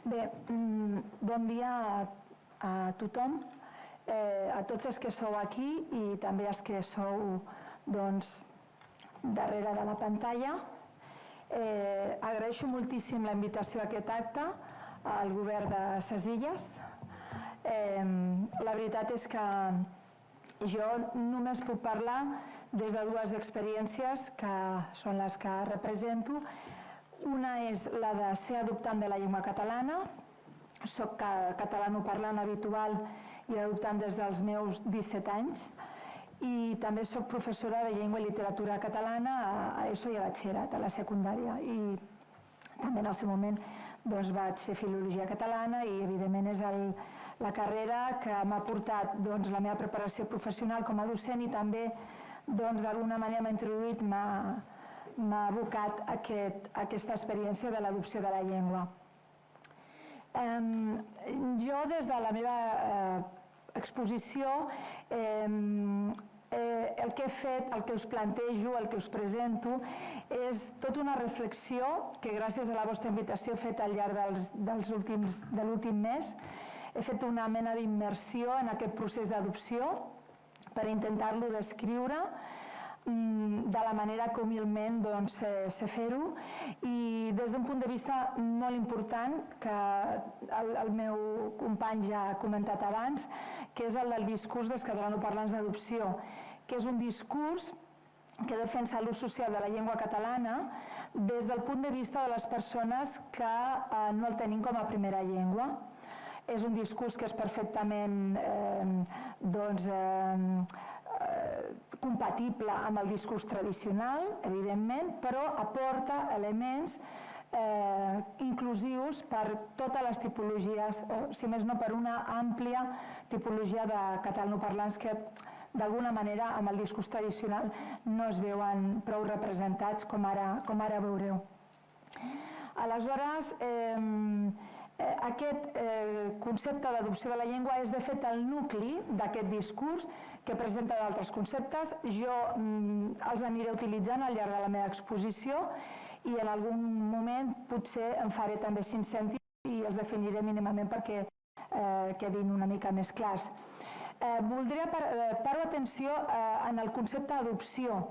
Bé, bon dia a tothom, a tots els que sou aquí i també els que sou darrere de la pantalla. Agraeixo moltíssim la invitació a aquest acte al govern de ses Illes. La veritat és que jo només puc parlar des de dues experiències que són les que represento. Una és la de ser adoptant de la llengua catalana. Soc catalanoparlant habitual i adoptant des dels meus 17 anys. I també soc professora de llengua i literatura catalana a ESO i a batxillerat, a la secundària. I també en el seu moment vaig fer filologia catalana i evidentment és la carrera que m'ha portat la meva preparació professional com a docent i també d'alguna manera m'ha introduït, m'ha abocat a aquesta experiència de l'adopció de la llengua. Jo, des de la meva exposició, el que he fet, el que us plantejo, el que us presento, és tota una reflexió que gràcies a la vostra invitació he fet al llarg de l'últim mes. He fet una mena d'immersió en aquest procés d'adopció per intentar-lo descriure de la manera que humilment sé fer-ho i des d'un punt de vista molt important que el meu company ja ha comentat abans, que és el del discurs dels catalanoparlants d'adopció, que és un discurs que defensa l'ús social de la llengua catalana des del punt de vista de les persones que no el tenim com a primera llengua. És un discurs que és perfectament compatible amb el discurs tradicional, evidentment, però aporta elements inclusius per totes les tipologies, o si més no per una àmplia tipologia de catalanoparlants que d'alguna manera amb el discurs tradicional no es veuen prou representats com ara veureu. Aleshores, aquest concepte d'adopció de la llengua és de fet el nucli d'aquest discurs que presenta d'altres conceptes. Jo els aniré utilitzant al llarg de la meva exposició i en algun moment potser en faré també 5 cèntims i els definiré mínimament perquè quedin una mica més clars. Voldria parar l'atenció en el concepte d'adopció.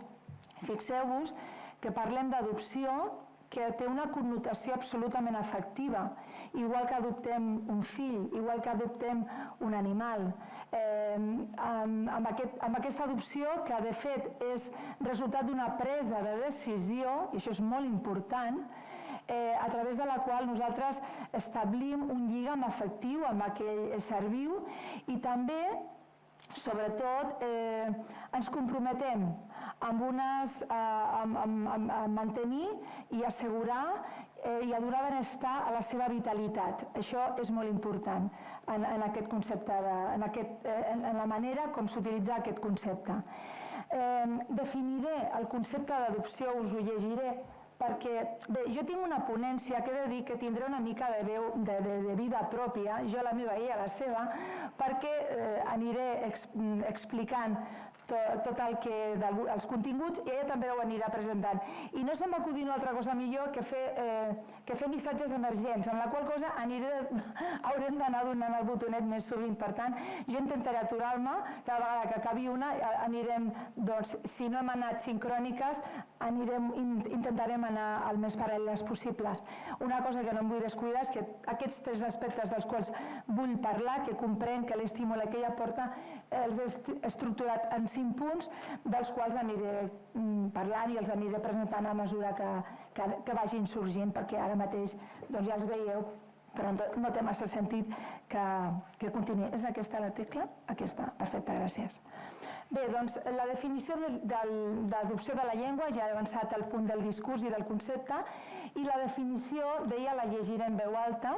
Fixeu-vos que parlem d'adopció que té una connotació absolutament afectiva, igual que adoptem un fill, igual que adoptem un animal. Amb aquesta adopció, que de fet és resultat d'una presa de decisió, i això és molt important, a través de la qual nosaltres establim un lligam afectiu amb aquell ésser viu i també, sobretot, ens comprometem a mantenir i assegurar i a donar benestar a la seva vitalitat. Això és molt important en aquest concepte, en la manera com s'utilitza aquest concepte. Definiré el concepte d'adopció, us ho llegiré, perquè, bé, jo tinc una ponència que he de dir que tindré una mica de vida pròpia, jo la meva i la seva, perquè aniré explicant tot els continguts i ella també ho anirà presentant. I no se'm va acudir una altra cosa millor que fer missatges emergents, amb la qual cosa haurem d'anar donant el botonet més sovint. Per tant, jo intentaré aturar-me, cada vegada que acabi una anirem, si no hem anat sincròniques, intentarem anar el més paral·leles possibles. Una cosa que no em vull descuidar és que aquests 3 aspectes dels quals vull parlar, que comprenc, que l'estimula, que ella porta, els he estructurat en 5 punts, dels quals aniré parlant i els aniré presentant a mesura que vagin sorgint, perquè ara mateix ja els veieu, però no té massa sentit que continuï. És aquesta la tecla? Aquesta, perfecte, gràcies. Bé, doncs la definició d'adopció de la llengua, ja he avançat al punt del discurs i del concepte, i la definició, deia, la llegiré en veu alta.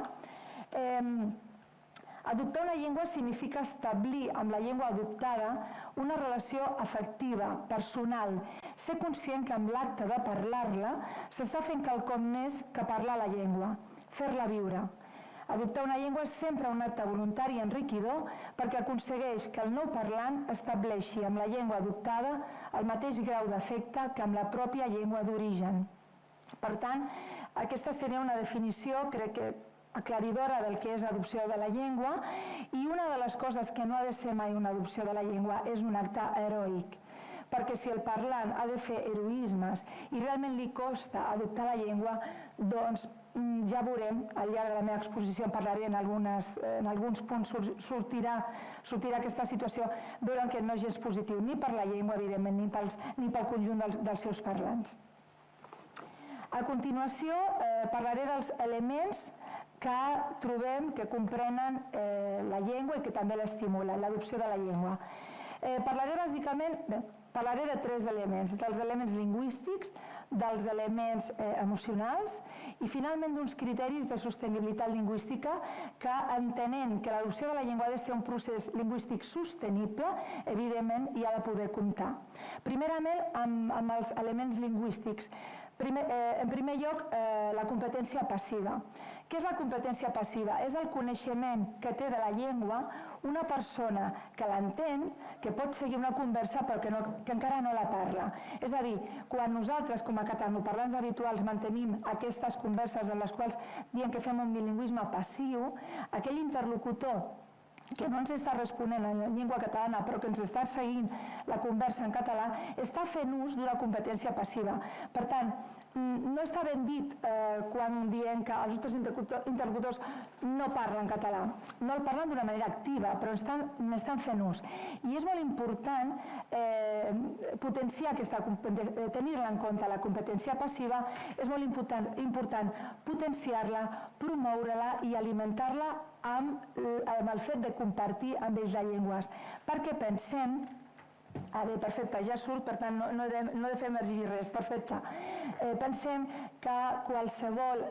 Adoptar una llengua significa establir amb la llengua adoptada una relació afectiva, personal, ser conscient que amb l'acte de parlar-la s'està fent quelcom més que parlar la llengua, fer-la viure. Adoptar una llengua és sempre un acte voluntari i enriquidor perquè aconsegueix que el nou parlant estableixi amb la llengua adoptada el mateix grau d'afecte que amb la pròpia llengua d'origen. Per tant, aquesta seria una definició, crec que aclaridora del que és adopció de la llengua, i una de les coses que no ha de ser mai una adopció de la llengua és un acte heroic, perquè si el parlant ha de fer heroismes i realment li costa adoptar la llengua, doncs ja veurem, al llarg de la meva exposició en parlaré, en alguns punts sortirà aquesta situació, veuen que no és gens positiu ni per la llengua, evidentment, ni pel conjunt dels seus parlants. A continuació parlaré dels elements que trobem que comprenen la llengua i que també l'estimulen, l'adopció de la llengua. Parlaré de tres elements, dels elements lingüístics, dels elements emocionals i finalment d'uns criteris de sostenibilitat lingüística que, entenent que l'adopció de la llengua ha de ser un procés lingüístic sostenible, evidentment hi ha de poder comptar. Primerament, amb els elements lingüístics. En primer lloc, la competència passiva. Què és la competència passiva? És el coneixement que té de la llengua una persona que l'entén, que pot seguir una conversa però que encara no la parla. És a dir, quan nosaltres com a catalanoparlants habituals mantenim aquestes converses en les quals diem que fem un bilingüisme passiu, aquell interlocutor que no ens està responent en la llengua catalana però que ens està seguint la conversa en català, està fent ús d'una competència passiva. Per tant, no està ben dit quan diem que els nostres interlocutors no parlen català. No el parlen d'una manera activa, però n'estan fent ús. I és molt important potenciar tenir-la en compte, la competència passiva, és molt important potenciar-la, promoure-la i alimentar-la amb el fet de compartir amb ells les llengües. Perquè pensem... Bé, perfecte, ja surt, per tant no he de fer emergir res, perfecte. Pensem que qualsevol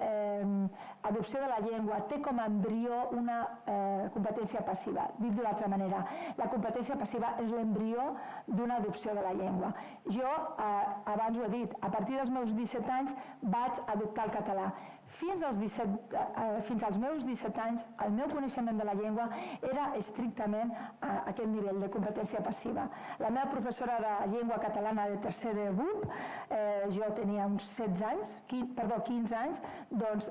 adopció de la llengua té com a embrió una competència passiva. Dit d'una altra manera, la competència passiva és l'embrió d'una adopció de la llengua. Jo, abans ho he dit, a partir dels meus 17 anys vaig adoptar el català. Fins als meus 17 anys, el meu coneixement de la llengua era estrictament a aquest nivell de competència passiva. La meva professora de llengua catalana de tercer de BUP, jo tenia uns 15 anys, doncs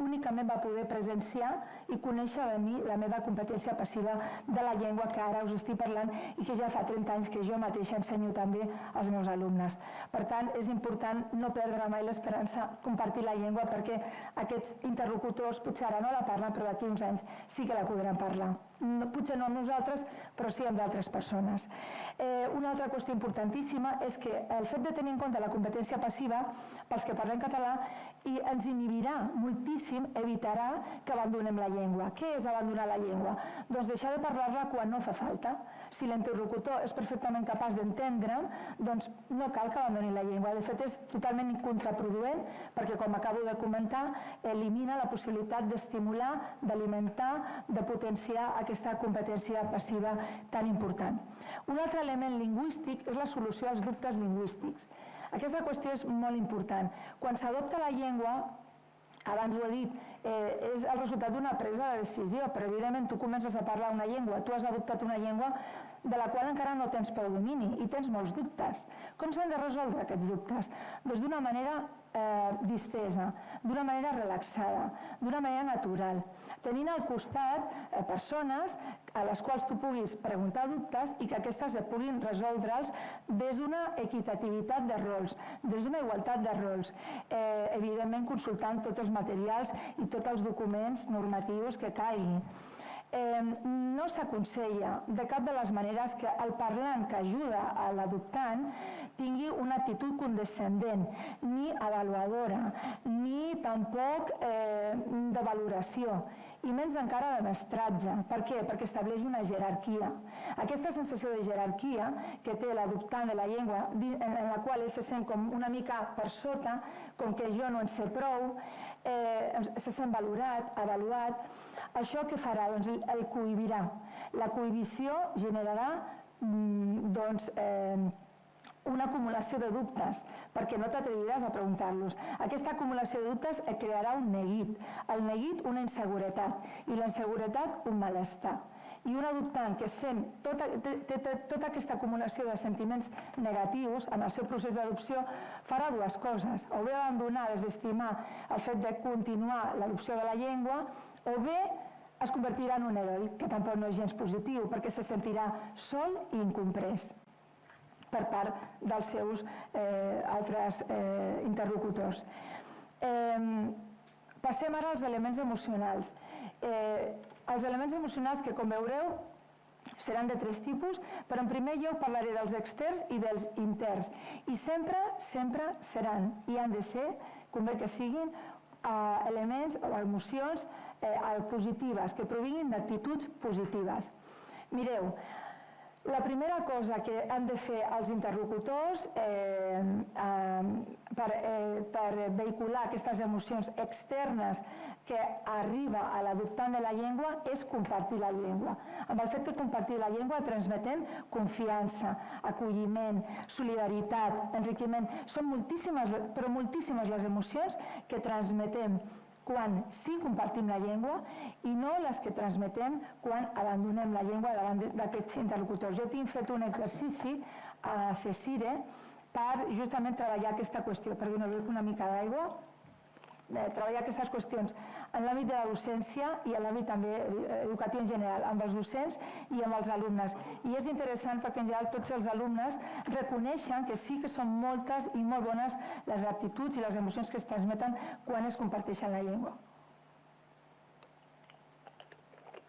únicament va poder presenciar i conèixer de mi la meva competència passiva de la llengua que ara us estic parlant i que ja fa 30 anys que jo mateixa ensenyo també als meus alumnes. Per tant, és important no perdre mai l'esperança, compartir la llengua, perquè aquests interlocutors potser ara no la parlen, però d'aquí uns anys sí que la podran parlar. Potser no amb nosaltres, però sí amb d'altres persones. Una altra qüestió importantíssima és que el fet de tenir en compte la competència passiva, pels que parlem català, ens inhibirà moltíssim, evitarà que abandonem la llengua. Què és abandonar la llengua? Doncs deixar de parlar-la quan no fa falta. Si l'interlocutor és perfectament capaç d'entendre, doncs no cal que abandoni la llengua. De fet, és totalment contraproduent, perquè, com acabo de comentar, elimina la possibilitat d'estimular, d'alimentar, de potenciar aquesta competència passiva tan important. Un altre element lingüístic és la solució als dubtes lingüístics. Aquesta qüestió és molt important. Quan s'adopta la llengua, abans ho he dit, és el resultat d'una presa de decisió, però evidentment tu comences a parlar una llengua, tu has adoptat una llengua de la qual encara no tens prou domini i tens molts dubtes. Com s'han de resoldre aquests dubtes? Doncs d'una manera distesa, d'una manera relaxada, d'una manera natural, tenint al costat persones a les quals tu puguis preguntar dubtes i que aquestes puguin resoldre'ls des d'una equitativitat de rols, des d'una igualtat de rols, evidentment consultant tots els materials i tots els documents normatius que calgui. No s'aconsella de cap de les maneres que el parlant que ajuda a l'adoptant tingui una actitud condescendent, ni avaluadora, ni tampoc de valoració, i menys encara de mestratge. Per què? Perquè estableix una jerarquia. Aquesta sensació de jerarquia que té l'adoptant de la llengua, en la qual ell se sent com una mica per sota, com que jo no en sé prou, se sent valorat, avaluat, això què farà? Doncs el cohibirà. La cohibició generarà una acumulació de dubtes, perquè no t'atreviràs a preguntar-los. Aquesta acumulació de dubtes crearà un neguit. El neguit, una inseguretat, i la inseguretat, un malestar. I un adoptant que té tota aquesta acumulació de sentiments negatius en el seu procés d'adopció farà dues coses. O bé abandonar, desestimar el fet de continuar l'adopció de la llengua, o bé es convertirà en un heroi, que tampoc no és gens positiu, perquè se sentirà sol i incomprès per part dels seus altres interlocutors. Passem ara als elements emocionals. Els elements emocionals que, com veureu, seran de 3 tipus, però en primer lloc parlaré dels externs i dels interns. I sempre seran, i han de ser, convé que siguin, elements o emocions positives, que provinguin d'actituds positives. Mireu, la primera cosa que han de fer els interlocutors per vehicular aquestes emocions externes que arriba a l'adoptant de la llengua és compartir la llengua. Amb el fet de compartir la llengua transmetem confiança, acolliment, solidaritat, enriquiment. Són moltíssimes, però moltíssimes les emocions que transmetem quan sí compartim la llengua i no les que transmetem quan abandonem la llengua davant d'aquests interlocutors. Jo tinc fet un exercici a CECIRE per justament treballar aquesta qüestió. Perdoneu una mica d'aigua. Treballar aquestes qüestions en l'àmbit de la docència i en l'àmbit també educatiu en general, amb els docents i amb els alumnes. I és interessant perquè en general tots els alumnes reconeixen que sí que són moltes i molt bones les actituds i les emocions que es transmeten quan es comparteixen la llengua.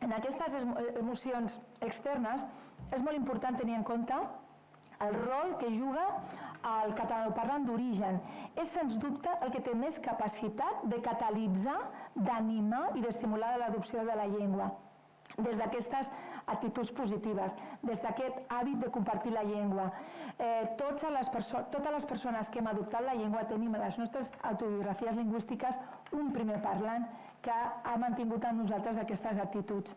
En aquestes emocions externes és molt important tenir en compte el rol que juga el catalanoparlant d'origen. És, sens dubte, el que té més capacitat de catalitzar, d'animar i d'estimular l'adopció de la llengua. Des d'aquestes actituds positives, des d'aquest hàbit de compartir la llengua. Totes les persones que hem adoptat la llengua tenim a les nostres autobiografies lingüístiques un primer parlant que ha mantingut en nosaltres aquestes actituds.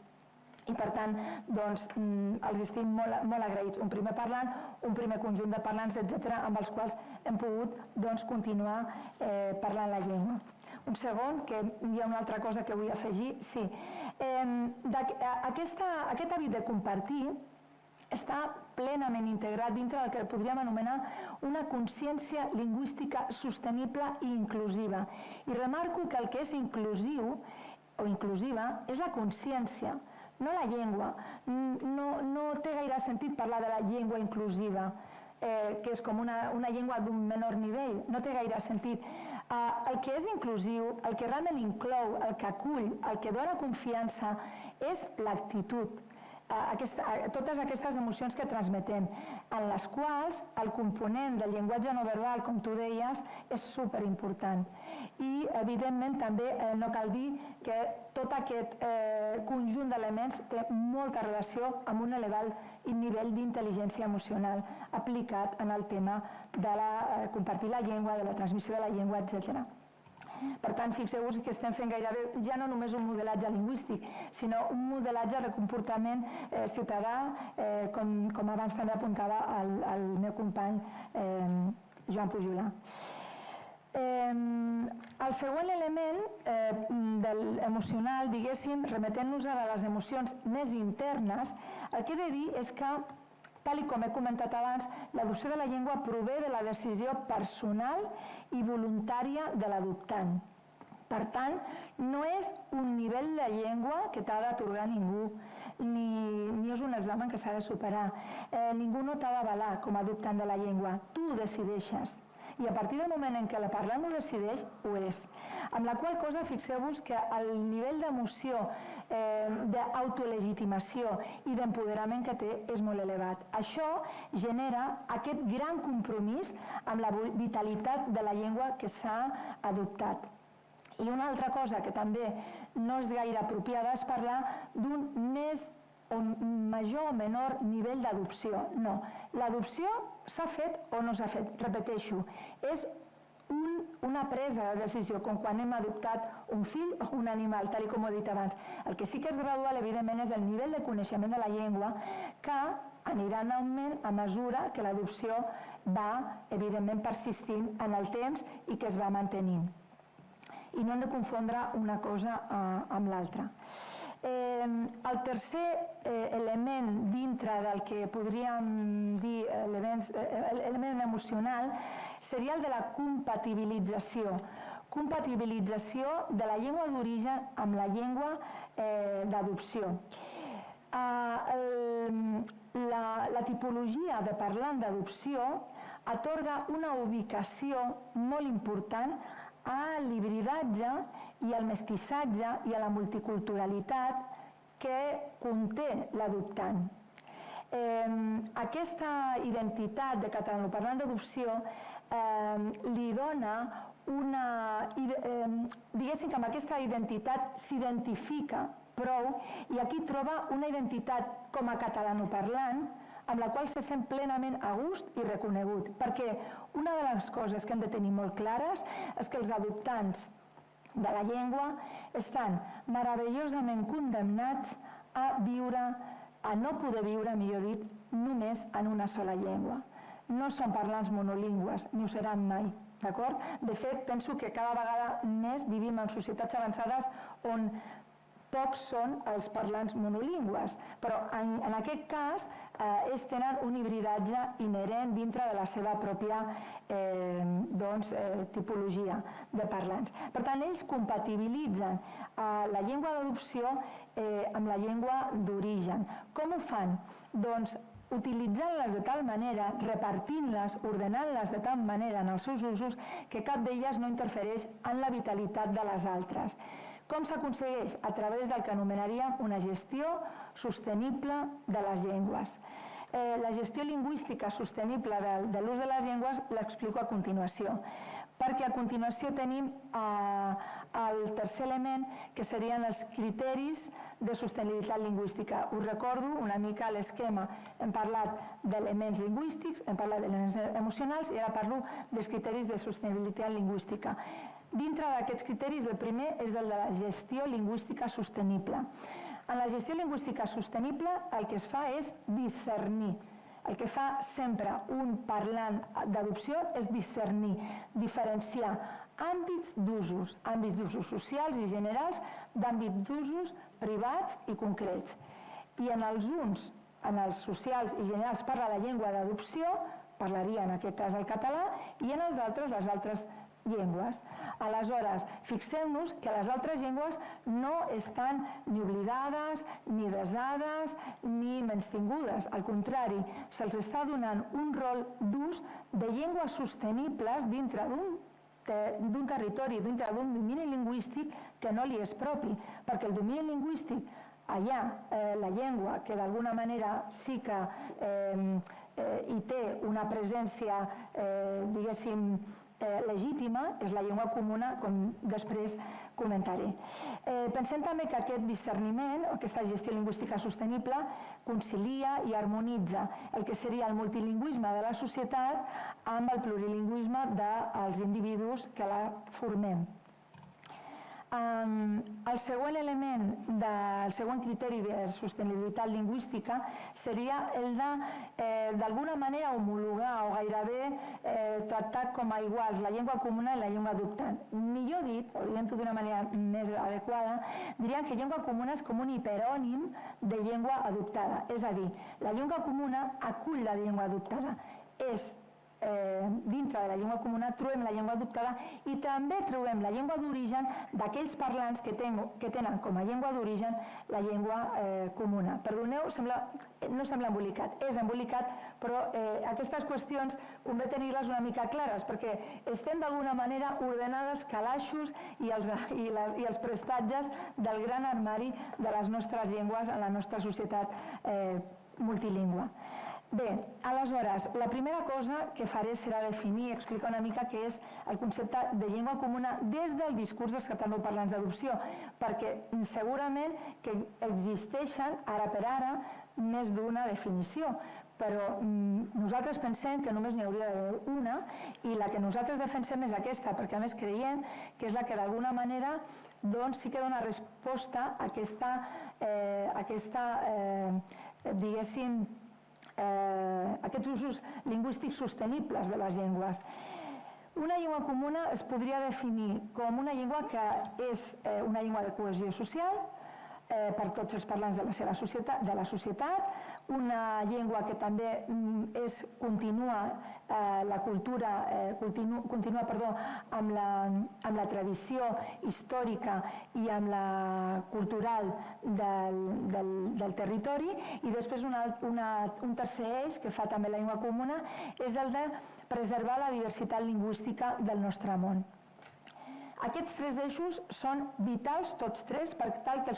I per tant, doncs, els estic molt agraïts. Un primer parlant, un primer conjunt de parlants, etc., amb els quals hem pogut continuar parlant la llengua. Un segon, que hi ha una altra cosa que vull afegir. Sí, aquest hàbit de compartir està plenament integrat dintre del que podríem anomenar una consciència lingüística sostenible i inclusiva. I remarco que el que és inclusiu o inclusiva és la consciència, no la llengua. No té gaire sentit parlar de la llengua inclusiva, que és com una llengua d'un menor nivell. No té gaire sentit. El que és inclusiu, el que realment inclou, el que acull, el que dona confiança, és l'actitud. Totes aquestes emocions que transmetem, en les quals el component del llenguatge no verbal, com tu deies, és superimportant. I, evidentment, també no cal dir que tot aquest conjunt d'elements té molta relació amb un elevat nivell d'intel·ligència emocional aplicat en el tema de compartir la llengua, de la transmissió de la llengua, etc. Per tant, fixeu-vos que estem fent gairebé ja no només un modelatge lingüístic, sinó un modelatge de comportament ciutadà, com abans també apuntava el meu company Joan Pujolà. El següent element emocional, diguéssim, remetent-nos a les emocions més internes, el que he de dir és que, tal com he comentat abans, l'adopció de la llengua prové de la decisió personal i voluntària de l'adoptant. Per tant, no és un nivell de llengua que t'ha d'atorgar ningú, ni és un examen que s'ha de superar. Ningú no t'ha d'avalar com a adoptant de la llengua. Tu ho decideixes. I a partir del moment en què la parlant ho decideix, ho és. Amb la qual cosa, fixeu-vos que el nivell d'emoció, d'autolegitimació i d'empoderament que té és molt elevat. Això genera aquest gran compromís amb la vitalitat de la llengua que s'ha adoptat. I una altra cosa que també no és gaire apropiada és parlar d'un més o major o menor nivell d'adopció. No, l'adopció s'ha fet o no s'ha fet, repeteixo, és una presa de decisió, com quan hem adoptat un fill o un animal, tal com he dit abans. El que sí que és gradual, evidentment, és el nivell de coneixement de la llengua que anirà en augment a mesura que l'adopció va, evidentment, persistint en el temps i que es va mantenint. I no hem de confondre una cosa amb l'altra. El tercer element dintre del que podríem dir element emocional seria el de la compatibilització. compatibilització de la llengua d'origen amb la llengua d'adopció. La tipologia de parlant d'adopció atorga una ubicació molt important a l'hibridatge i al mestissatge i a la multiculturalitat que conté l'adoptant. Aquesta identitat de catalanoparlant d'adopció li dona una... Diguéssim que amb aquesta identitat s'identifica prou i aquí troba una identitat com a catalanoparlant amb la qual se sent plenament a gust i reconegut. Perquè una de les coses que hem de tenir molt clares és que els adoptants de la llengua estan meravellosament condemnats a viure, a no poder viure, millor dit, només en una sola llengua. No són parlants monolingües, ni ho seran mai, d'acord? De fet, penso que cada vegada més vivim en societats avançades on pocs són els parlants monolingües, però en aquest cas ells tenen un hibridatge inherent dintre de la seva pròpia tipologia de parlants. Per tant, ells compatibilitzen la llengua d'adopció amb la llengua d'origen. Com ho fan? Doncs utilitzant-les de tal manera, repartint-les, ordenant-les de tal manera en els seus usos que cap d'elles no interfereix en la vitalitat de les altres. Com s'aconsegueix? A través del que anomenaríem una gestió sostenible de les llengües. La gestió lingüística sostenible de l'ús de les llengües l'explico a continuació, perquè a continuació tenim el tercer element, que serien els criteris de sostenibilitat lingüística. Us recordo una mica l'esquema. Hem parlat d'elements lingüístics, hem parlat d'elements emocionals i ara parlo dels criteris de sostenibilitat lingüística. Dintre d'aquests criteris, el primer és el de la gestió lingüística sostenible. En la gestió lingüística sostenible el que es fa és discernir. El que fa sempre un parlant d'adopció és discernir, diferenciar àmbits d'usos socials i generals d'àmbits d'usos privats i concrets. I en els uns, en els socials i generals, parla la llengua d'adopció, parlaria en aquest cas el català, i en els altres, les altres llengües. Aleshores, fixem-nos que les altres llengües no estan ni oblidades, ni desades, ni menystingudes. Al contrari, se'ls està donant un rol d'ús de llengües sostenibles dintre d'un territori, dintre d'un domini lingüístic que no li és propi, perquè el domini lingüístic allà, la llengua, que d'alguna manera sí que hi té una presència, diguéssim, legítima, és la llengua comuna, com després comentaré. Pensem també que aquest discerniment, aquesta gestió lingüística sostenible, concilia i harmonitza el que seria el multilingüisme de la societat amb el plurilingüisme dels individus que la formem. El següent element, el següent criteri de sostenibilitat lingüística seria el de, d'alguna manera, homologar o gairebé tractar com a iguals la llengua comuna i la llengua adoptant. Millor dit, o dient-ho d'una manera més adequada, diríem que llengua comuna és com un hiperònim de llengua adoptada. És a dir, la llengua comuna acull la llengua adoptada. Dintre de la llengua comuna trobem la llengua adoptada i també trobem la llengua d'origen d'aquells parlants que tenen com a llengua d'origen la llengua comuna. Perdoneu, no sembla embolicat, és embolicat, però aquestes qüestions convé tenir-les una mica clares, perquè estem d'alguna manera ordenant els calaixos i els prestatges del gran armari de les nostres llengües en la nostra societat multilingüe. Bé, aleshores, la primera cosa que faré serà definir i explicar una mica què és el concepte de llengua comuna des del discurs dels catalanoparlants d'adopció, perquè segurament que existeixen, ara per ara, més d'una definició, però nosaltres pensem que només n'hi hauria d'haver una i la que nosaltres defensem és aquesta, perquè a més creiem que és la que d'alguna manera sí que dona resposta a aquesta, diguéssim, aquests usos lingüístics sostenibles de les llengües. Una llengua comuna es podria definir com una llengua que és una llengua de cohesió social per tots els parlants de la societat, una llengua que també continua la cultura, continua amb la tradició històrica i amb la cultural del territori, i després un tercer eix que fa també la llengua comuna és el de preservar la diversitat lingüística del nostre món. Aquests tres eixos són vitals, tots tres, per tal que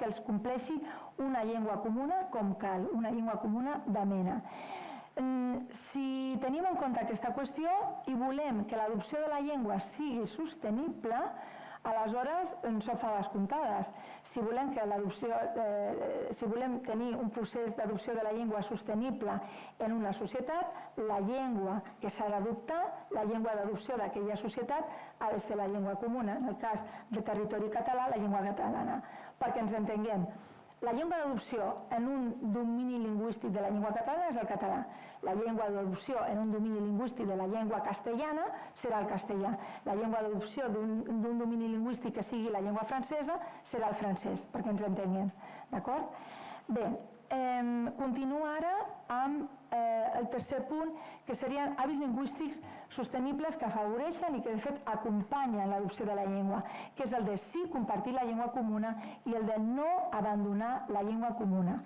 els compleixi una llengua comuna com cal, una llengua comuna de mena. Si tenim en compte aquesta qüestió i volem que l'adopció de la llengua sigui sostenible, aleshores ens ho fa les comptades. Si volem tenir un procés d'adopció de la llengua sostenible en una societat, la llengua que s'ha d'adoptar, la llengua d'adopció d'aquella societat, ha de ser la llengua comuna. En el cas del territori català, la llengua catalana. Perquè ens entenguem, la llengua d'adopció en un domini lingüístic de la llengua catalana és el català. La llengua d'adopció en un domini lingüístic de la llengua castellana serà el castellà. La llengua d'adopció d'un domini lingüístic que sigui la llengua francesa serà el francès, perquè ens entenguem. D'acord? Bé, continuo ara amb el tercer punt, que serien hàbits lingüístics sostenibles que afavoreixen i que de fet acompanyen l'adopció de la llengua, que és el de sí compartir la llengua comuna i el de no abandonar la llengua comuna.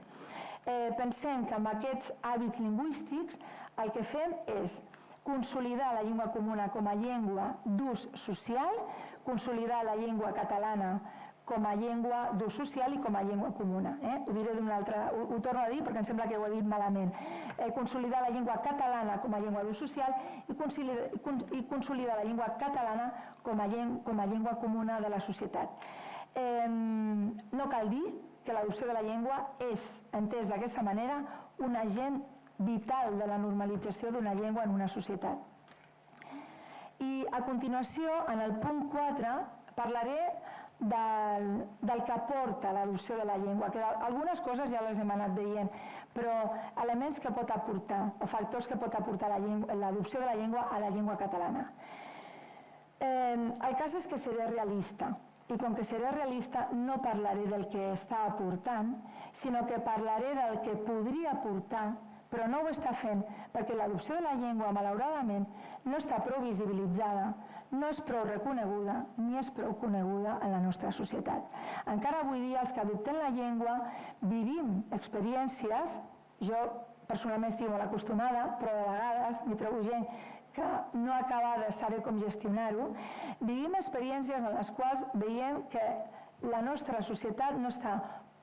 Pensem que amb aquests hàbits lingüístics el que fem és consolidar la llengua comuna com a llengua d'ús social, consolidar la llengua catalana com a llengua d'ús social i com a llengua comuna. Ho diré d'una altra, ho torno a dir perquè em sembla que ho he dit malament. Consolidar la llengua catalana com a llengua d'ús social i consolidar la llengua catalana com a llengua comuna de la societat. No cal dir que l'adopció de la llengua és, entès d'aquesta manera, un agent vital de la normalització d'una llengua en una societat. I a continuació, en el punt 4, parlaré del que aporta l'adopció de la llengua, que algunes coses ja les hem anat veient, però elements que pot aportar, o factors que pot aportar l'adopció de la llengua a la llengua catalana. El cas és que seré realista, i com que seré realista no parlaré del que està aportant, sinó que parlaré del que podria aportar, però no ho està fent, perquè l'adopció de la llengua, malauradament, no està prou visibilitzada, no és prou reconeguda ni és prou coneguda en la nostra societat. Encara avui dia els que adoptem la llengua vivim experiències, jo personalment estic molt acostumada, però de vegades m'hi trobo gent que no acaba de saber com gestionar-ho, vivim experiències en les quals veiem que la nostra societat no està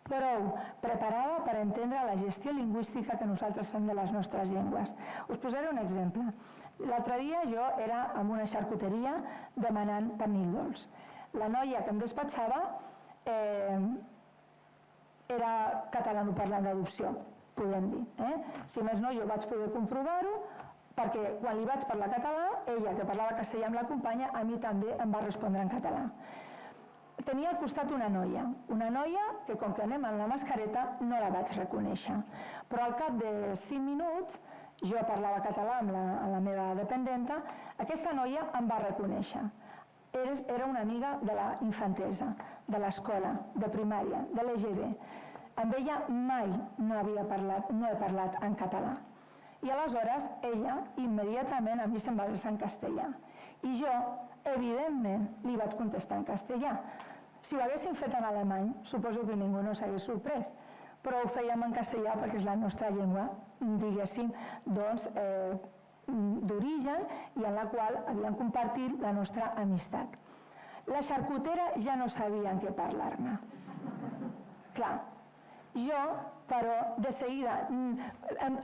prou preparada per entendre la gestió lingüística que nosaltres fem de les nostres llengües. Us posaré un exemple. L'altre dia jo era en una xarcuteria demanant pernil dolç. La noia que em despatxava era catalanoparlant d'adopció, podem dir. Si més no, jo vaig poder comprovar-ho, perquè quan li vaig parlar català, ella, que parlava castellà amb la companya, a mi també em va respondre en català. Tenia al costat una noia que, com que anem amb la mascareta, no la vaig reconèixer. Però al cap de 5 minuts, jo parlava català amb la meva dependenta, aquesta noia em va reconèixer. Era una amiga de la infantesa, de l'escola, de primària, de l'EGB. Amb ella mai no he parlat en català. I aleshores ella immediatament a mi se'm va adreçar en castellà. I jo, evidentment, li vaig contestar en castellà. Si ho haguéssim fet en alemany, suposo que ningú no s'hagués sorprès, però ho fèiem en castellà perquè és la nostra llengua, diguéssim, d'origen i en la qual havíem compartit la nostra amistat. La xarcutera ja no sabia en què parlar-me. Clar, jo, però de seguida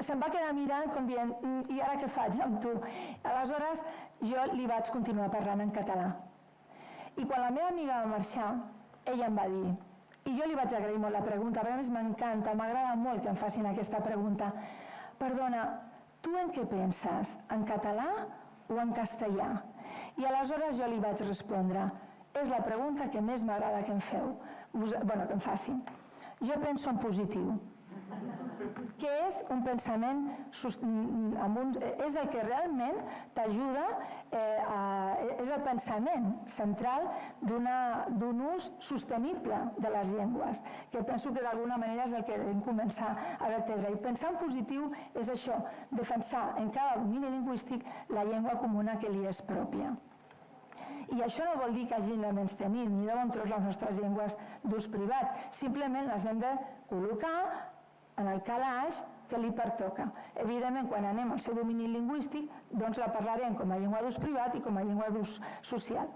se'm va quedar mirant com dient i ara què faig amb tu? Aleshores jo li vaig continuar parlant en català. I quan la meva amiga va marxar, ella em va dir, i jo li vaig agrair molt la pregunta, perquè a més m'encanta, m'agrada molt que em facin aquesta pregunta. Perdona, tu en què penses? En català o en castellà? I aleshores jo li vaig respondre, és la pregunta que més m'agrada que em feu, que em facin. Jo penso en positiu. Què és un pensament, és el que realment t'ajuda, és el pensament central d'un ús sostenible de les llengües, que penso que d'alguna manera és el que hem començat a vertebrar. I pensar en positiu és això, defensar en cada domini lingüístic la llengua comuna que li és pròpia. I això no vol dir que hagin de menystenir ni de bon tros les nostres llengües d'ús privat, simplement les hem de col·locar en el calaix que li pertoca. Evidentment, quan anem al seu domini lingüístic, doncs la parlarem com a llengua d'ús privat i com a llengua d'ús social.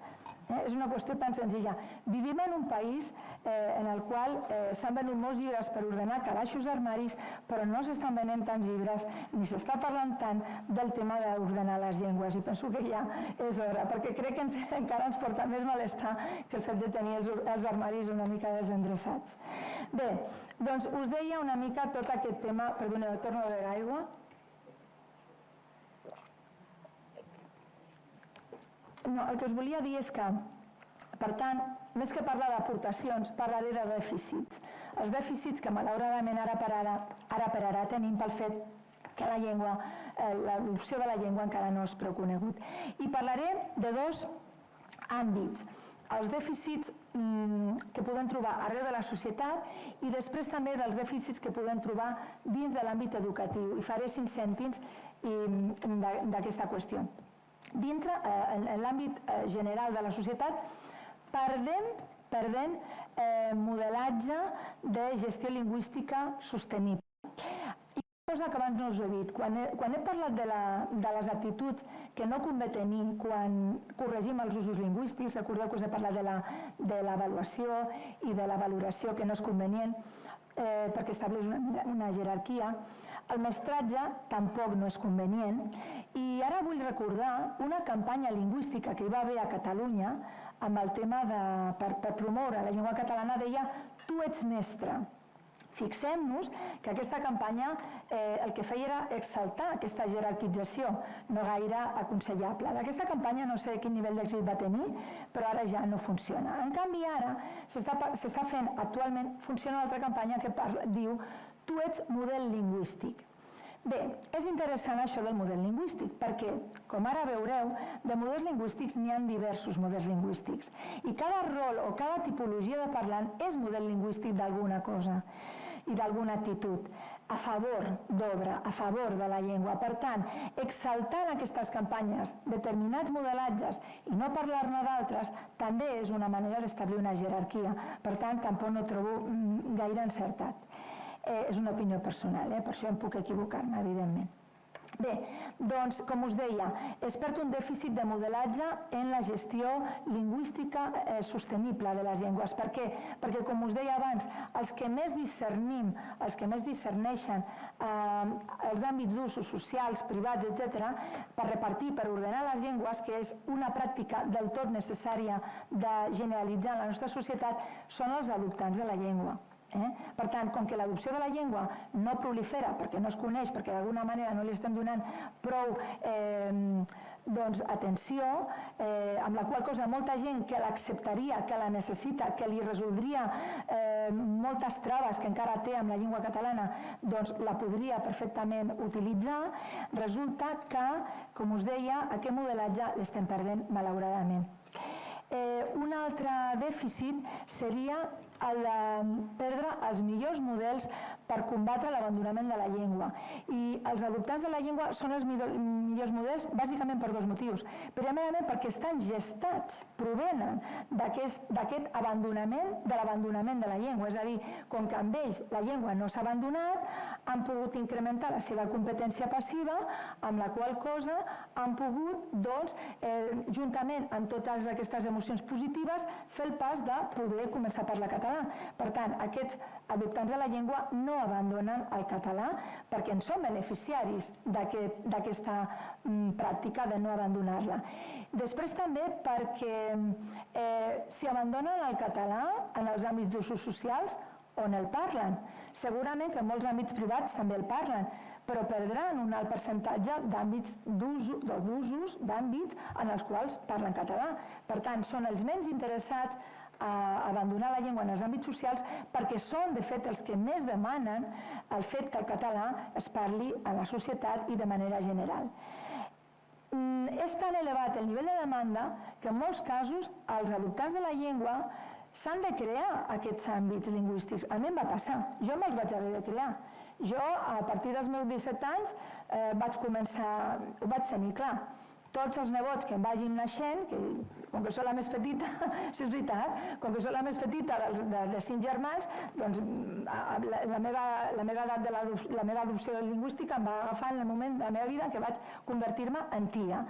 És una qüestió tan senzilla. Vivim en un país en el qual s'han venut molts llibres per ordenar calaixos armaris, però no s'estan venent tants llibres, ni s'està parlant tant del tema d'ordenar les llengües. I penso que ja és hora, perquè crec que encara ens porta més malestar que el fet de tenir els armaris una mica desendreçats. Bé, doncs us deia una mica tot aquest tema... Perdoneu, torno a beure aigua. No, el que us volia dir és que, per tant, més que parlar d'aportacions, parlaré de dèficits. Els dèficits que malauradament ara per ara tenim pel fet que la llengua, l'adopció de la llengua encara no és prou conegut. I parlaré de dos àmbits. Els dèficits que podem trobar arreu de la societat i després també dels dèficits que podem trobar dins de l'àmbit educatiu. I faré 5 cèntims d'aquesta qüestió. Dintre, en l'àmbit general de la societat, perdem modelatge de gestió lingüística sostenible. I una cosa que abans no us he dit, quan he parlat de les actituds que no convé tenir quan corregim els usos lingüístics, recordeu que us he parlat de l'avaluació i de la valoració que no és convenient perquè estableix una jerarquia. El mestratge tampoc no és convenient i ara vull recordar una campanya lingüística que hi va haver a Catalunya amb el tema per promoure la llengua catalana, deia "Tu ets mestre". Fixem-nos que aquesta campanya el que feia era exaltar aquesta jerarquització no gaire aconsellable. D'aquesta campanya no sé quin nivell d'èxit va tenir, però ara ja no funciona. En canvi, ara s'està fent actualment, funciona una altra campanya que diu "Tu ets model lingüístic". Bé, és interessant això del model lingüístic, perquè, com ara veureu, de models lingüístics n'hi ha diversos models lingüístics. I cada rol o cada tipologia de parlant és model lingüístic d'alguna cosa i d'alguna actitud a favor d'obra, a favor de la llengua. Per tant, exaltar en aquestes campanyes determinats modelatges i no parlar-ne d'altres també és una manera d'establir una jerarquia. Per tant, tampoc no trobo gaire encertat. És una opinió personal, per això em puc equivocar-me, evidentment. Bé, doncs, com us deia, es perd un dèficit de modelatge en la gestió lingüística sostenible de les llengües. Per què? Perquè, com us deia abans, els que més discernim, els que més discerneixen els àmbits d'usos socials, privats, etc., per repartir, per ordenar les llengües, que és una pràctica del tot necessària de generalitzar en la nostra societat, són els adoptants de la llengua. Per tant, com que l'adopció de la llengua no prolifera perquè no es coneix, perquè d'alguna manera no li estem donant prou atenció, amb la qual cosa molta gent que l'acceptaria, que la necessita, que li resoldria moltes traves que encara té amb la llengua catalana, doncs la podria perfectament utilitzar, resulta que, com us deia, aquest modelatge l'estem perdent malauradament. Un altre dèficit seria el de perdre els millors models per combatre l'abandonament de la llengua. I els adoptants de la llengua són els millors models bàsicament per dos motius. Primerament perquè estan gestats, provenen d'aquest abandonament, de l'abandonament de la llengua. És a dir, com que amb ells la llengua no s'ha abandonat, han pogut incrementar la seva competència passiva, amb la qual cosa han pogut, doncs, juntament amb totes aquestes emocions positives, fer el pas de poder començar a parlar català. Per tant, aquests adoptants de la llengua no abandonen el català perquè en són beneficiaris d'aquesta pràctica de no abandonar-la. Després també perquè si abandonen el català en els àmbits d'usos socials, on el parlen? Segurament que en molts àmbits privats també el parlen, però perdran un alt percentatge d'àmbits d'usos, d'àmbits en els quals parlen català. Per tant, són els menys interessats abandonar la llengua en els àmbits socials perquè són, de fet, els que més demanen el fet que el català es parli a la societat i de manera general. És tan elevat el nivell de demanda que en molts casos els adoptants de la llengua s'han de crear aquests àmbits lingüístics. A mi em va passar, jo me'ls vaig haver de crear. Jo, a partir dels meus 17 anys, ho vaig tenir clar. Tots els nebots que em vagin naixent, que com que soc la més petita, si és veritat, com que soc la més petita de 5 germans, doncs la meva edat de la meva adopció lingüística em va agafar en el moment de la meva vida en què vaig convertir-me en tia.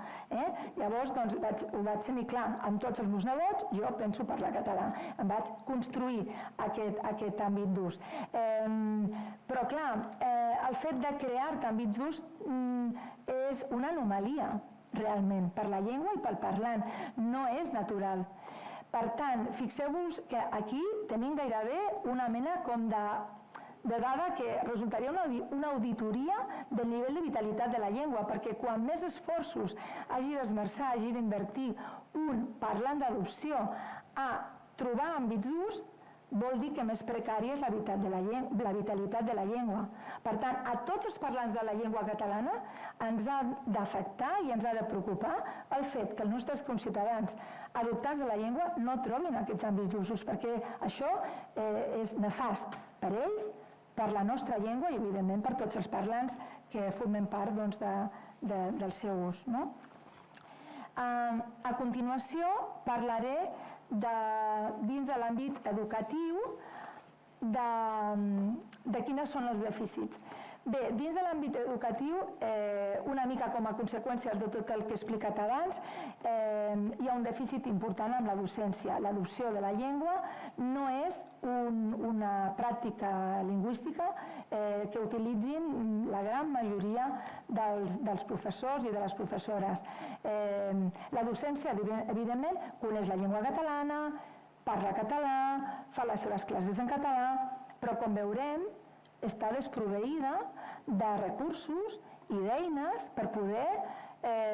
Llavors, doncs, ho vaig tenir clar. Amb tots els meus nebots, jo penso parlar català. Em vaig construir aquest àmbit d'ús. Però, clar, el fet de crear-te àmbits d'ús és una anomalia, realment, per la llengua i pel parlant. No és natural. Per tant, fixeu-vos que aquí tenim gairebé una mena com de dada que resultaria una auditoria del nivell de vitalitat de la llengua, perquè quan més esforços hagi d'esmerçar, hagi d'invertir un parlant d'adopció a trobar àmbits d'ús, vol dir que més precària és la vitalitat de la llengua. Per tant, a tots els parlants de la llengua catalana ens ha d'afectar i ens ha de preocupar el fet que els nostres conciutadans adoptants de la llengua no trobin aquests àmbits d'usos, perquè això és nefast per ells, per la nostra llengua i, evidentment, per tots els parlants que formen part del seu ús. A continuació, parlaré dins de l'àmbit educatiu de quines són els dèficits. Bé, dins de l'àmbit educatiu, una mica com a conseqüència de tot el que he explicat abans, hi ha un dèficit important amb la docència. L'adopció de la llengua no és una pràctica lingüística que utilitzin la gran majoria dels professors i de les professores. La docència, evidentment, coneix la llengua catalana, parla català, fa les seves classes en català, però com veurem, està desproveïda de recursos i d'eines per poder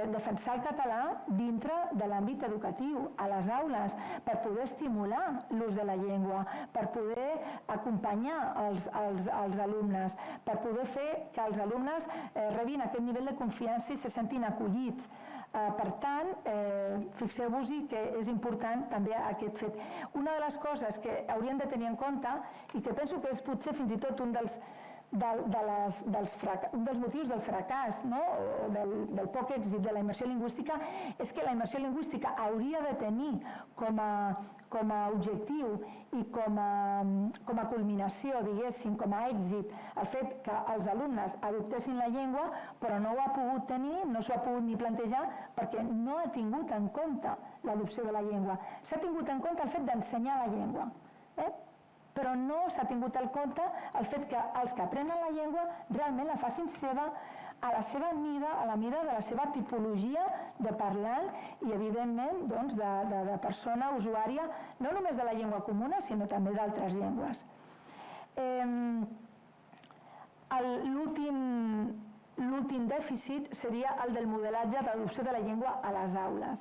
defensar el català dintre de l'àmbit educatiu, a les aules, per poder estimular l'ús de la llengua, per poder acompanyar els alumnes, per poder fer que els alumnes rebin aquest nivell de confiança i se sentin acollits. Per tant, fixeu-vos-hi que és important també aquest fet. Una de les coses que hauríem de tenir en compte, i que penso que és potser fins i tot un dels motius del fracàs o del poc èxit de la immersió lingüística, és que la immersió lingüística hauria de tenir com a objectiu i com a culminació, diguéssim, com a èxit, el fet que els alumnes adoptessin la llengua, però no ho ha pogut tenir, no s'ho ha pogut ni plantejar, perquè no ha tingut en compte l'adopció de la llengua. S'ha tingut en compte el fet d'ensenyar la llengua, però no s'ha tingut en compte el fet que els que aprenen la llengua realment la facin seva, a la seva mida, a la mida de la seva tipologia de parlant i, evidentment, de persona usuària, no només de la llengua comuna, sinó també d'altres llengües. L'últim dèficit seria el del modelatge d'adopció de la llengua a les aules.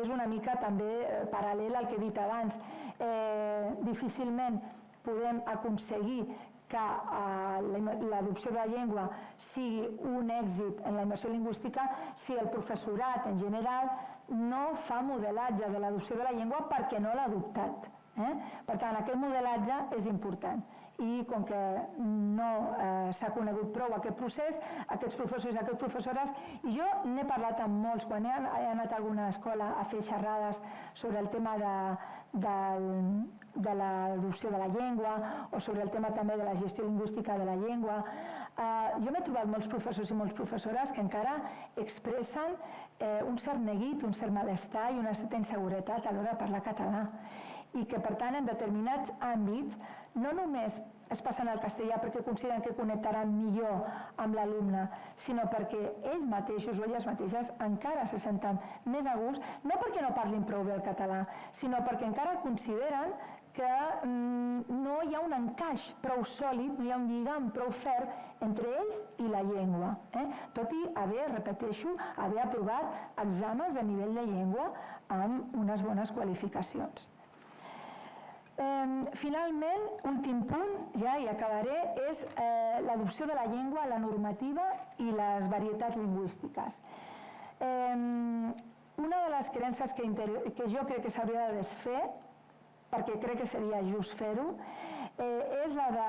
És una mica també paral·lel al que he dit abans. Difícilment podem aconseguir que l'adopció de la llengua sigui un èxit en la immersió lingüística si el professorat en general no fa modelatge de l'adopció de la llengua perquè no l'ha adoptat. Per tant, aquest modelatge és important. I com que no s'ha conegut prou aquest procés, aquests professors i aquestes professores, i jo n'he parlat amb molts, quan he anat a alguna escola a fer xerrades sobre el tema de l'adopció de la llengua o sobre el tema també de la gestió lingüística de la llengua, jo m'he trobat molts professors i moltes professores que encara expressen un cert neguit, un cert malestar i una certa inseguretat a l'hora de parlar català. I que, per tant, en determinats àmbits no només es passen al castellà perquè consideren que connectaran millor amb l'alumne, sinó perquè ells mateixos o elles mateixes encara se senten més a gust, no perquè no parlin prou bé el català, sinó perquè encara consideren que no hi ha un encaix prou sòlid, no hi ha un lligam prou ferm entre ells i la llengua, tot i haver, repeteixo, haver aprovat exàmens de nivell de llengua amb unes bones qualificacions. Finalment, últim punt, ja hi acabaré, és l'adopció de la llengua a la normativa i les varietats lingüístiques. Una de les creences que jo crec que s'hauria de desfer, perquè crec que seria just fer-ho, és la de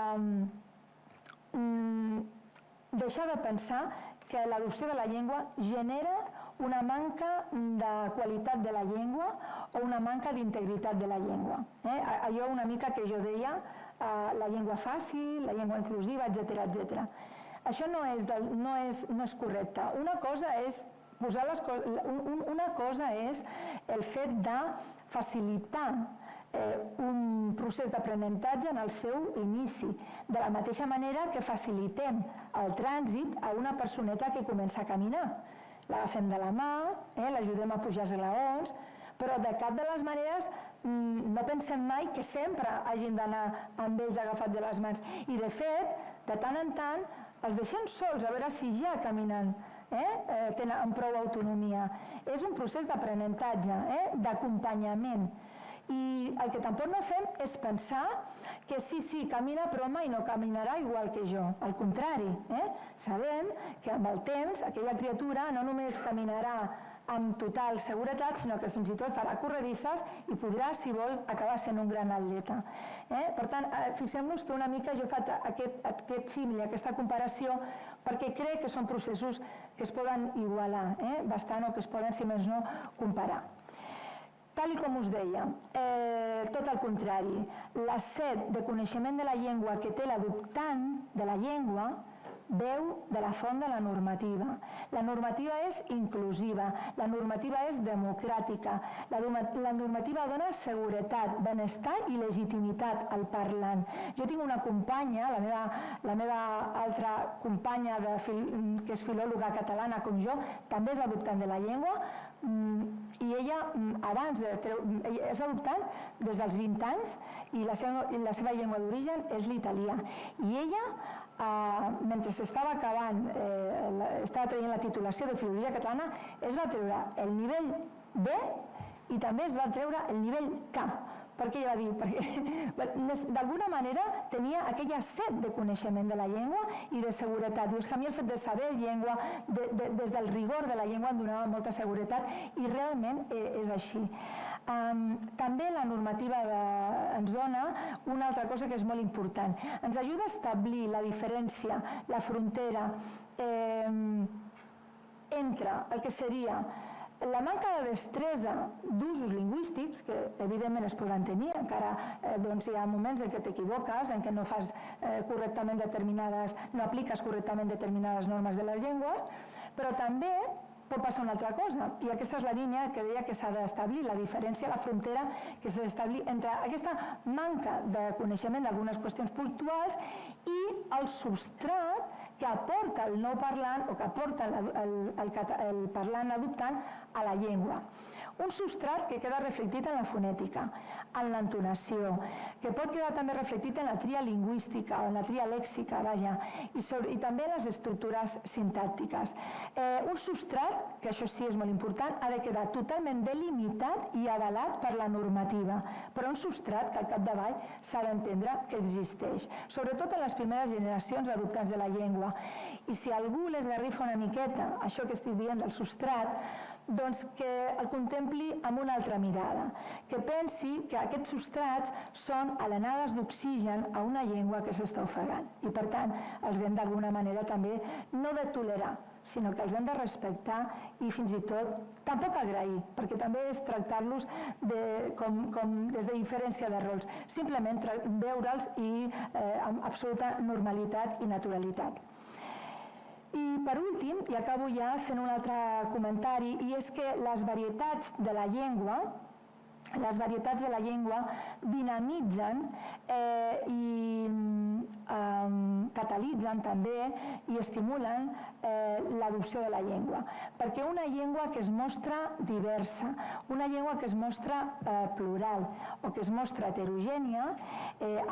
deixar de pensar que l'adopció de la llengua genera una manca de qualitat de la llengua o una manca d'integritat de la llengua. Allò una mica que jo deia, la llengua fàcil, la llengua inclusiva, etc. Això no és correcte. Una cosa és el fet de facilitar un procés d'aprenentatge en el seu inici, de la mateixa manera que facilitem el trànsit a una personeta que comença a caminar. L'agafem de la mà, l'ajudem a pujar els esglaons, però de cap de les maneres no pensem mai que sempre hagin d'anar amb ells agafats de les mans. I de fet, de tant en tant, els deixem sols a veure si ja caminen amb prou autonomia. És un procés d'aprenentatge, d'acompanyament. I el que tampoc no fem és pensar que sí, camina però mai no caminarà igual que jo. Al contrari, sabem que amb el temps aquella criatura no només caminarà amb total seguretat, sinó que fins i tot farà corredisses i podrà, si vol, acabar sent un gran atleta. Per tant, fixem-nos que una mica jo faig aquest símil, aquesta comparació, perquè crec que són processos que es poden igualar bastant o que es poden, si més no, comparar. Tal com us deia, tot el contrari, la set de coneixement de la llengua que té l'adoptant de la llengua veu de la font de la normativa. La normativa és inclusiva, la normativa és democràtica, la normativa dona seguretat, benestar i legitimitat al parlant. Jo tinc una companya, la meva altra companya que és filòloga catalana com jo, també és adoptant de la llengua, i ella és adoptant des dels 20 anys i la seva llengua d'origen és l'italià. I ella, mentre estava traient la titulació de filologia catalana, es va treure el nivell B i també es va treure el nivell K. Per què ella va dir? Perquè d'alguna manera tenia aquella set de coneixement de la llengua i de seguretat. Dius que a mi el fet de saber llengua, des del rigor de la llengua em donava molta seguretat i realment és així. També la normativa ens dona una altra cosa que és molt important. Ens ajuda a establir la diferència, la frontera entre el que seria la manca de destresa d'usos lingüístics, que evidentment es poden tenir, encara hi ha moments en què t'equivoques, en què no fas correctament no apliques correctament determinades normes de les llengües, però també pot passar una altra cosa, i aquesta és la línia que deia que s'ha d'establir, la diferència, la frontera que s'ha d'establir entre aquesta manca de coneixement d'algunes qüestions puntuals i el substrat que aporta el nou parlant o que aporta el parlant adoptant a la llengua. Un substrat que queda reflectit en la fonètica, en l'entonació, que pot quedar també reflectit en la tria lingüística o en la tria lèxica, i també en les estructures sintàctiques. Un substrat, que això sí és molt important, ha de quedar totalment delimitat i avalat per la normativa, però un substrat que al capdavall s'ha d'entendre que existeix, sobretot en les primeres generacions adoptants de la llengua. I si algú l'esgarrifa una miqueta, això que estic dient del substrat, doncs que el contempli amb una altra mirada, que pensi que aquests substrats són alenades d'oxigen a una llengua que s'està ofegant i per tant els hem d'alguna manera també no de tolerar, sinó que els hem de respectar i fins i tot tampoc agrair, perquè també és tractar-los com des de diferència de rols, simplement veure'ls amb absoluta normalitat i naturalitat. I per últim, i acabo ja fent un altre comentari, i és que les varietats de la llengua les varietats de la llengua dinamitzen i catalitzen també i estimulen l'adopció de la llengua. Perquè una llengua que es mostra diversa, una llengua que es mostra plural o que es mostra heterogènia,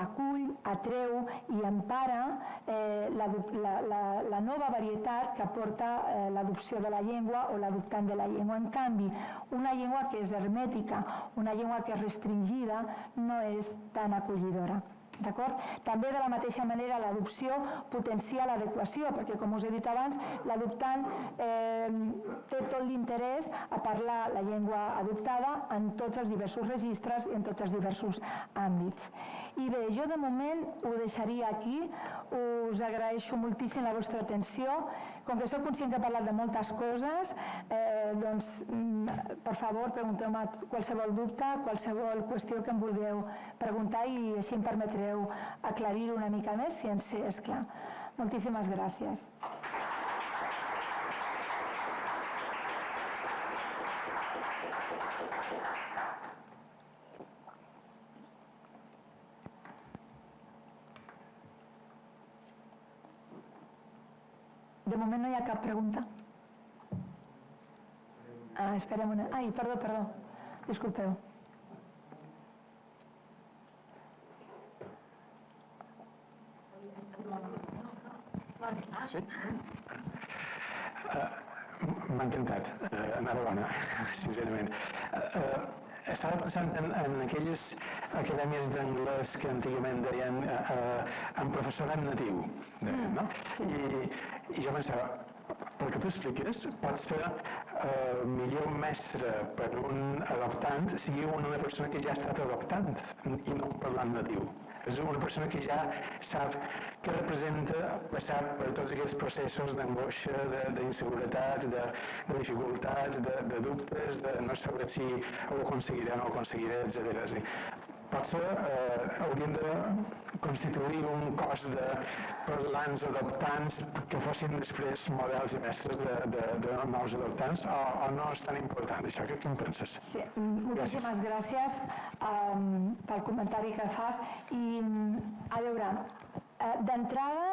acull, atreu i empara la nova varietat que aporta l'adopció de la llengua o l'adoptant de la llengua. En canvi, una llengua que és hermètica, una llengua que és restringida, no és tan acollidora. D'acord? També de la mateixa manera l'adopció potencia l'adequació, perquè com us he dit abans, l'adoptant té tot l'interès a parlar la llengua adoptada en tots els diversos registres i en tots els diversos àmbits. I bé, jo de moment ho deixaria aquí, us agraeixo moltíssim la vostra atenció. Com que soc conscient que he parlat de moltes coses, doncs, per favor, pregunteu-me qualsevol dubte, qualsevol qüestió que em vulgueu preguntar i així em permetreu aclarir-ho una mica més, si ens és clar. Moltíssimes gràcies. De moment no hi ha cap pregunta. Esperem una... Ai, perdó. Disculpeu. Sí? M'ha encantat. Enhorabona, sincerament. Estava pensant en aquelles acadèmies d'anglès que antigament deien en professorat natiu, no? I jo pensava, pel que tu expliques, pot ser millor mestre per un adoptant sigui una persona que ja ha estat adoptant i no parlant natiu. És una persona que ja sap què representa passar per tots aquests processos d'angoixa, d'inseguretat, de dificultat, de dubtes, de no saber si ho aconseguiré o no ho aconseguiré, etc. Potser hauríem de constituir un cos de parlants adoptants que fossin després models i mestres de nous adoptants, o no és tan important això? Què en penses? Sí, moltíssimes gràcies pel comentari que fas. I, a veure, d'entrada,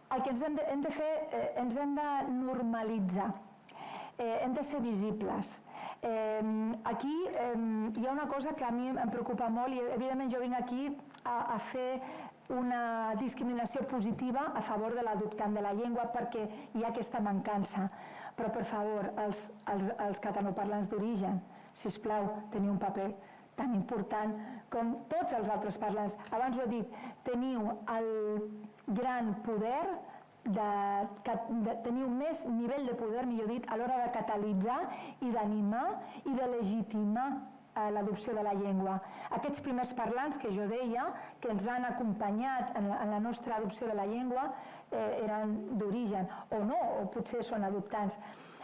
el que hem de fer, ens hem de normalitzar, hem de ser visibles. Aquí hi ha una cosa que a mi em preocupa molt i evidentment jo vinc aquí a fer una discriminació positiva a favor de l'adoptant de la llengua perquè hi ha aquesta mancança. Però, per favor, els catalanoparlants d'origen, sisplau, teniu un paper tan important com tots els altres parlants. Abans ho he dit, teniu el gran poder teniu més nivell de poder, millor dit, a l'hora de catalitzar i d'animar i de legitimar l'adopció de la llengua. Aquests primers parlants que jo deia, que ens han acompanyat en la nostra adopció de la llengua, eren d'origen, o no, o potser són adoptants.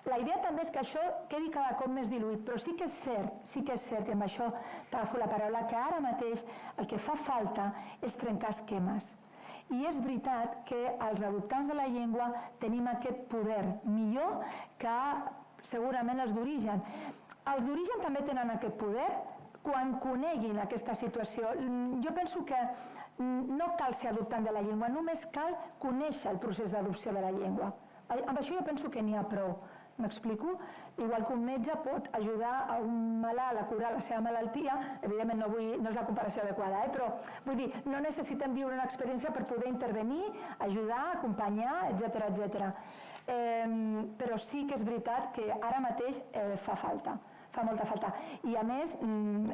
La idea també és que això quedi cada cop més diluït, però sí que és cert, i amb això t'agafo la paraula, que ara mateix el que fa falta és trencar esquemes. I és veritat que els adoptants de la llengua tenim aquest poder millor que segurament els d'origen. Els d'origen també tenen aquest poder quan coneguin aquesta situació. Jo penso que no cal ser adoptant de la llengua, només cal conèixer el procés d'adopció de la llengua. Amb això jo penso que n'hi ha prou. M'explico? Igual que un metge pot ajudar a un malalt a curar la seva malaltia, evidentment no és la comparació adequada, però vull dir, no necessitem viure una experiència per poder intervenir, ajudar, acompanyar, etc. Però sí que és veritat que ara mateix fa molta falta. I a més,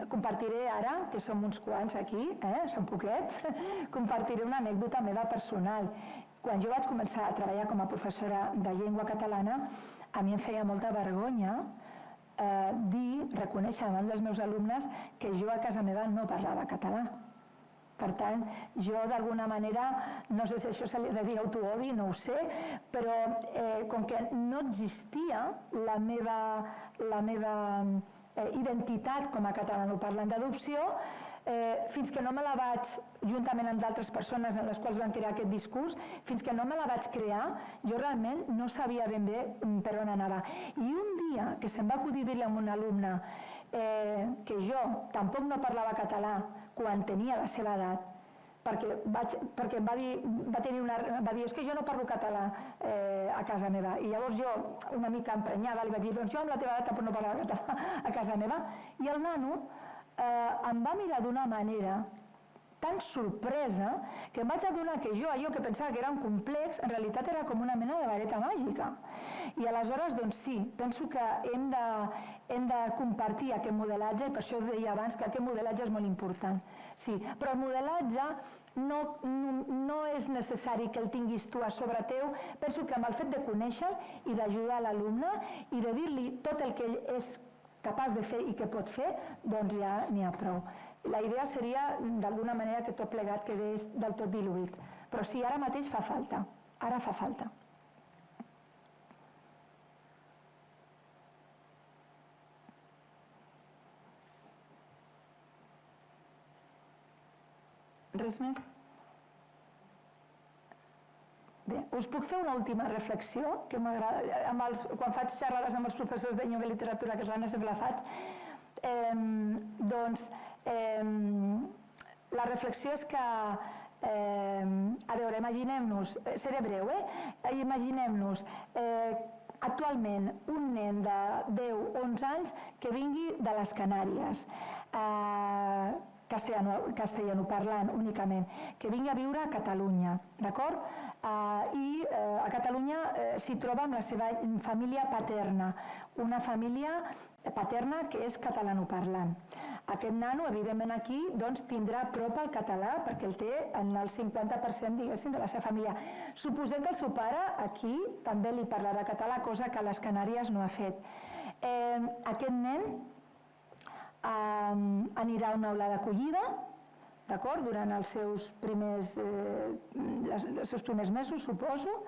compartiré ara, que som uns quants aquí, som poquets, compartiré una anècdota meva personal. Quan jo vaig començar a treballar com a professora de llengua catalana, a mi em feia molta vergonya reconèixer davant dels meus alumnes que jo a casa meva no parlava català. Per tant, jo d'alguna manera, no sé si això se li ha de dir autoodi, no ho sé, però com que no existia la meva identitat com a catalanoparlant d'adopció, fins que no me la vaig, juntament amb d'altres persones en les quals van crear aquest discurs, fins que no me la vaig crear, jo realment no sabia ben bé per on anava. I un dia que se'm va acudir dir-li a un alumne que jo tampoc no parlava català quan tenia la seva edat, perquè em va dir és que jo no parlo català a casa meva, i llavors jo, una mica emprenyada, li vaig dir doncs jo amb la teva edat tampoc no parlava català a casa meva, i el nano em va mirar d'una manera tan sorpresa que em vaig adonar que jo, allò que pensava que era un complex, en realitat era com una mena de vareta màgica. I aleshores, doncs sí, penso que hem de compartir aquest modelatge, i per això deia abans que aquest modelatge és molt important. Sí, però el modelatge no és necessari que el tinguis tu a sobre teu. Penso que amb el fet de conèixer i d'ajudar l'alumne i de dir-li tot el que ell és capaç de fer i que pot fer, doncs ja n'hi ha prou. La idea seria, d'alguna manera, que tot plegat quedés del tot diluït. Però sí, ara mateix fa falta. Ara fa falta. Res més? Bé, us puc fer una última reflexió que m'agrada. Quan faig xerrades amb els professors de llengua i literatura catalana sempre la faig. Doncs la reflexió és que, a veure, imaginem-nos, seré breu, imaginem-nos actualment un nen de 10-11 anys que vingui de les Canàries, castellanoparlant únicament, que vingui a viure a Catalunya, d'acord? I a Catalunya s'hi troba amb la seva família paterna, una família paterna que és catalanoparlant. Aquest nano, evidentment aquí, tindrà a prop el català perquè el té en el 50%, diguéssim, de la seva família. Suposem que el seu pare aquí també li parlarà català, cosa que a les Canàries no ha fet. Aquest nen anirà a una aula d'acollida, d'acord, durant els seus primers mesos, suposo,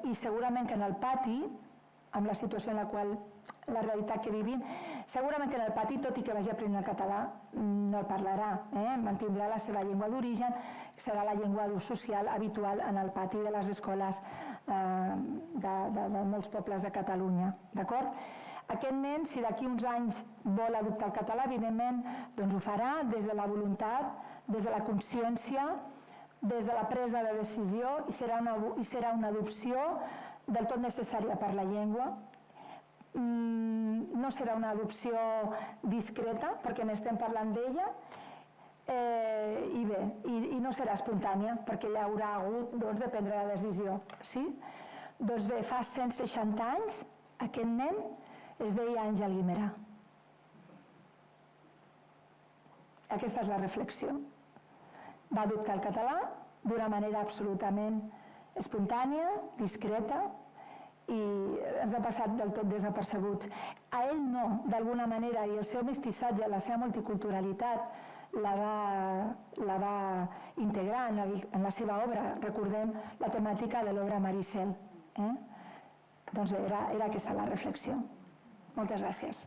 i segurament que en el pati, amb la situació en la qual la realitat que vivim, segurament que en el pati, tot i que vagi aprenent el català, no el parlarà, mantindrà la seva llengua d'origen, serà la llengua d'ús social habitual en el pati de les escoles de molts pobles de Catalunya, d'acord? Aquest nen, si d'aquí uns anys vol adoptar el català, evidentment ho farà des de la voluntat, des de la consciència, des de la presa de decisió, i serà una adopció del tot necessària per la llengua. No serà una adopció discreta, perquè n'estem parlant d'ella, i bé, i no serà espontània, perquè ella haurà hagut de prendre la decisió. Doncs bé, fa 160 anys, aquest nen es deia Àngel Guimerà. Aquesta és la reflexió. Va adoptar el català d'una manera absolutament espontània, discreta, i ens ha passat del tot desapercebuts. A ell no, d'alguna manera, i el seu mestissatge, la seva multiculturalitat, la va integrar en la seva obra. Recordem la temàtica de l'obra Maricel. Doncs bé, era aquesta la reflexió. Moltes gràcies.